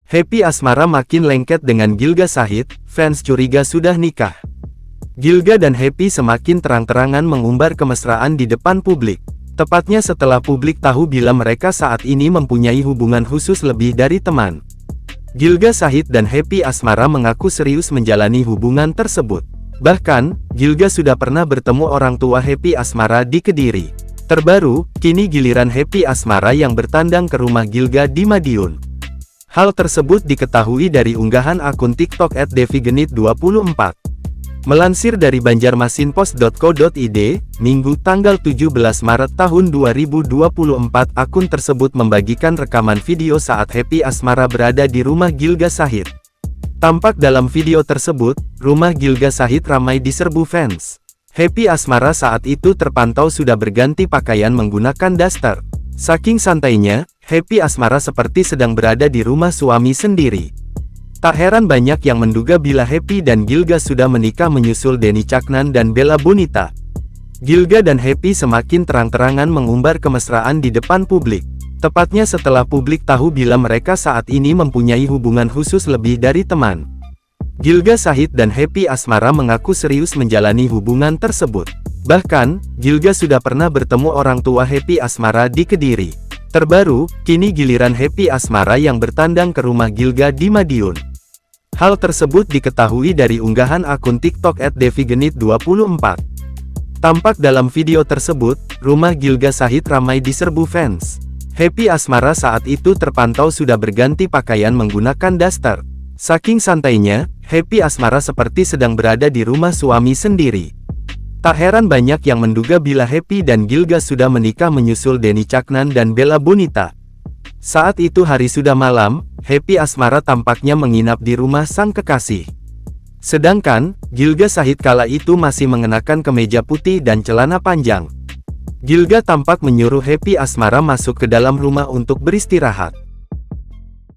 Happy asmara makin lengket dengan Gilga Shahid, fans curiga sudah nikah. Gilga dan Happy semakin terang-terangan mengumbar kemesraan di depan publik. Tepatnya setelah publik tahu bila mereka saat ini mempunyai hubungan khusus lebih dari teman. Gilga Shahid dan Happy asmara mengaku serius menjalani hubungan tersebut. Bahkan, Gilga sudah pernah bertemu orang tua Happy asmara di Kediri. Terbaru, kini giliran Happy asmara yang bertandang ke rumah Gilga di Madiun. Hal tersebut diketahui dari unggahan akun TikTok @devigenit24. Melansir dari banjarmasinpost.co.id, Minggu tanggal 17 Maret tahun 2024, akun tersebut membagikan rekaman video saat Happy asmara berada di rumah Gilga Shahid. Tampak dalam video tersebut, rumah Gilga Shahid ramai diserbu fans. Happy asmara saat itu terpantau sudah berganti pakaian menggunakan daster. Saking santainya, Happy asmara seperti sedang berada di rumah suami sendiri. Tak heran banyak yang menduga bila Happy dan Gilga sudah menikah menyusul Denny Caknan dan Bella Bonita. Gilga dan Happy semakin terang-terangan mengumbar kemesraan di depan publik. Tepatnya setelah publik tahu bila mereka saat ini mempunyai hubungan khusus lebih dari teman. Gilga Shahid dan Happy asmara mengaku serius menjalani hubungan tersebut. Bahkan, Gilga sudah pernah bertemu orang tua Happy asmara di Kediri. Terbaru, kini giliran Happy asmara yang bertandang ke rumah Gilga di Madiun. Hal tersebut diketahui dari unggahan akun TikTok @devigenit24. Tampak dalam video tersebut, rumah Gilga Shahid ramai diserbu fans. Happy asmara saat itu terpantau sudah berganti pakaian menggunakan daster. Saking santainya, Happy asmara seperti sedang berada di rumah suami sendiri. Tak heran banyak yang menduga bila Happy dan Gilga sudah menikah menyusul Denny Caknan dan Bella Bonita. Saat itu hari sudah malam, Happy asmara tampaknya menginap di rumah sang kekasih. Sedangkan, Gilga Shahid kala itu masih mengenakan kemeja putih dan celana panjang. Gilga tampak menyuruh Happy asmara masuk ke dalam rumah untuk beristirahat.